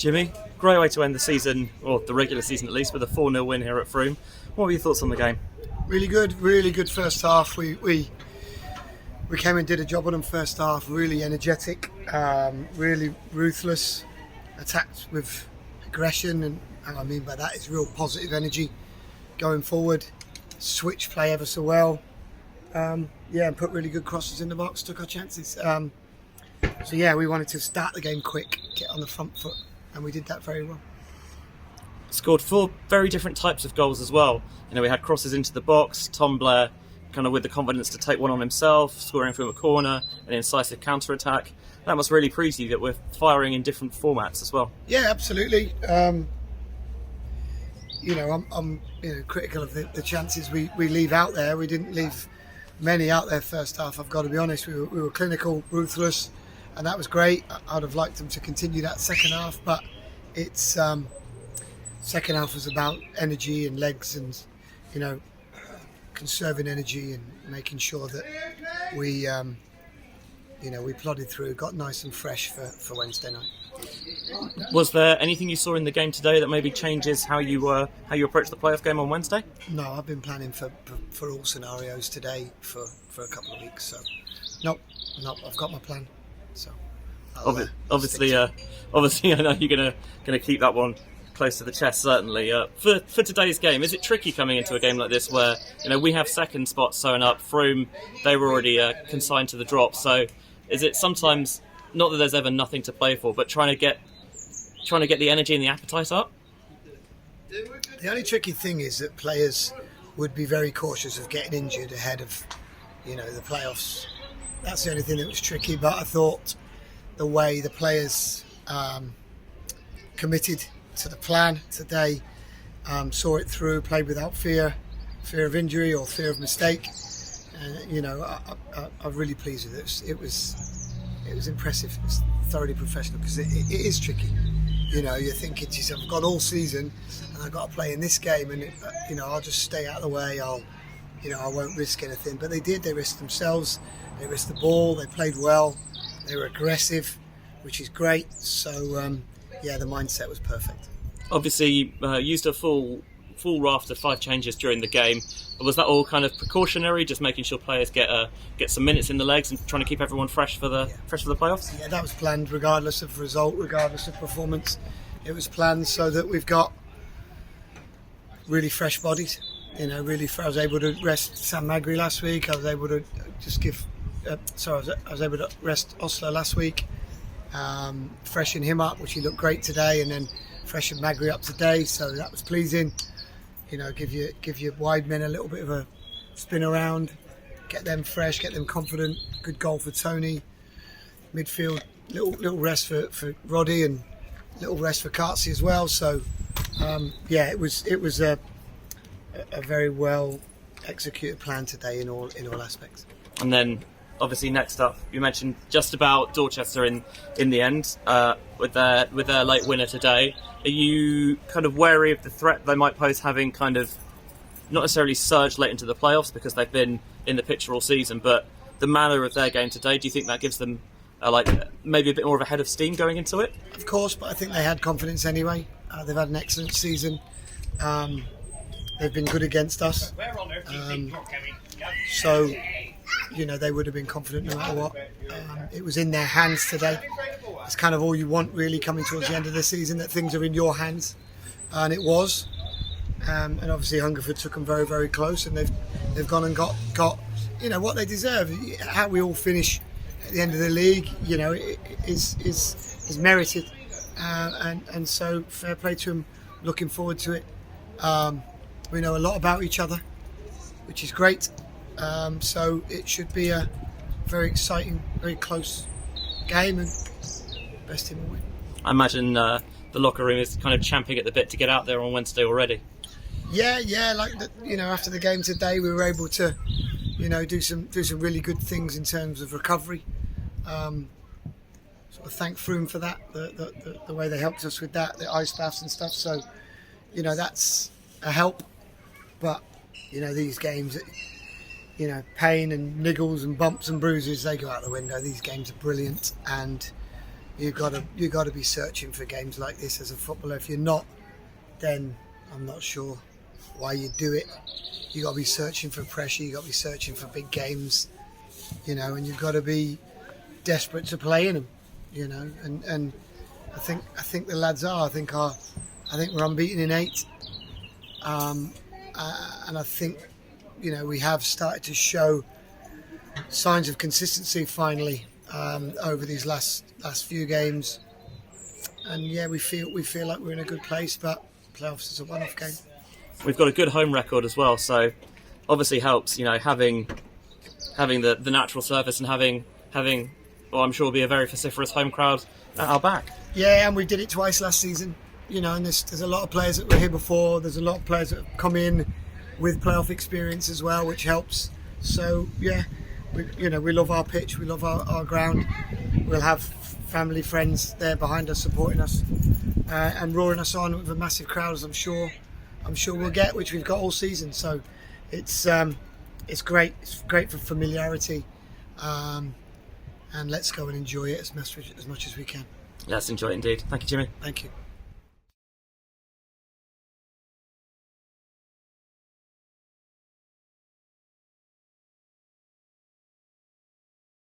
Jimmy, great way to end the season, or the regular season at least, with a 4-0 win here at Frome. What were your thoughts on the game? Really good first half. We came and did a job on them first half, really energetic, really ruthless, attacked with aggression, and what I mean by that is real positive energy going forward, switch play ever so well, and put really good crosses in the box, took our chances. We wanted to start the game quick, get on the front foot, and we did that very well. Scored 4 very different types of goals as well. You know, we had crosses into the box, Tom Blair kind of with the confidence to take one on himself, scoring from a corner, an incisive counter-attack. That must really please you that we're firing in different formats as well. Yeah, absolutely. I'm critical of the chances we leave out there. We didn't leave many out there first half, I've got to be honest. We were clinical, ruthless, and that was great. I'd have liked them to continue that second half, but it's second half was about energy and legs and, conserving energy and making sure that we plodded through, got nice and fresh for Wednesday night. Was there anything you saw in the game today that maybe changes how you approach the playoff game on Wednesday? No, I've been planning for all scenarios today for a couple of weeks. So, no, I've got my plan. So, obviously, I know you're gonna keep that one close to the chest, certainly. For today's game, is it tricky coming into a game like this where we have second spots sewn up? Frome, they were already consigned to the drop. So, is it sometimes not that there's ever nothing to play for, but trying to get the energy and the appetite up? The only tricky thing is that players would be very cautious of getting injured ahead of the playoffs. That's the only thing that was tricky. But I thought the way the players committed to the plan today, saw it through, played without fear of injury or fear of mistake. I'm really pleased with it. It was impressive. It's thoroughly professional because it is tricky. You're thinking to yourself, I've got all season and I've got to play in this game, and I'll just stay out of the way. I won't risk anything. But they did. They risked themselves. They risked the ball. They played well. They were aggressive, which is great. So the mindset was perfect. Obviously, used a full raft of 5 changes during the game. Was that all kind of precautionary, just making sure players get some minutes in the legs and trying to keep everyone fresh for the playoffs? Yeah, that was planned, regardless of result, regardless of performance. It was planned so that we've got really fresh bodies. I was able to rest Sam Magri last week. I was able to I was able to rest Osler last week, freshen him up, which he looked great today, and then freshen Magri up today. So that was pleasing. Give your wide men a little bit of a spin around, get them fresh, get them confident. Good goal for Tony. Midfield, little rest for Roddy and little rest for Kartzi as well. So it was a very well executed plan today in all aspects. And then obviously next up, you mentioned just about Dorchester in the end with their late winner today. Are you kind of wary of the threat they might pose, having kind of not necessarily surged late into the playoffs because they've been in the picture all season, but the manner of their game today, do you think that gives them maybe a bit more of a head of steam going into it? Of course, but I think they had confidence anyway. They've had an excellent season. They've been good against us. They would have been confident no matter what. It was in their hands today. It's kind of all you want, really, coming towards the end of the season, that things are in your hands, and it was. And obviously Hungerford took them very, very close, and they've gone and got what they deserve. How we all finish at the end of the league, is merited, and so fair play to them. Looking forward to it. We know a lot about each other, which is great. So it should be a very exciting, very close game, and best team will win. I imagine the locker room is kind of champing at the bit to get out there on Wednesday already. Yeah. After the game today, we were able to, do some really good things in terms of recovery. Sort of thank Frome for that, the way they helped us with that, the ice baths and stuff. So, that's a help. But these games, pain and niggles and bumps and bruises, they go out the window. These games are brilliant, and you got to be searching for games like this as a footballer. If you're not, then I'm not sure why you do it. You got to be searching for pressure. You got to be searching for big games, you know, and you've got to be desperate to play in them, you know. And I think the lads are. I think we're unbeaten in 8, and I think, you know, we have started to show signs of consistency finally over these last few games. And yeah, we feel like we're in a good place, but playoffs is a one-off game. We've got a good home record as well, so obviously helps, you know, having the natural surface and having well, I'm sure will be a very vociferous home crowd at our back. Yeah, and we did it twice last season, you know, and there's a lot of players that were here before. There's a lot of players that have come in with playoff experience as well, which helps. So yeah, we love our pitch, we love our ground. We'll have family, friends there behind us, supporting us and roaring us on with a massive crowd, as I'm sure we'll get, which we've got all season. So it's great. It's great for familiarity, and let's go and enjoy it as much as we can. Let's enjoy it indeed. Thank you, Jimmy. Thank you.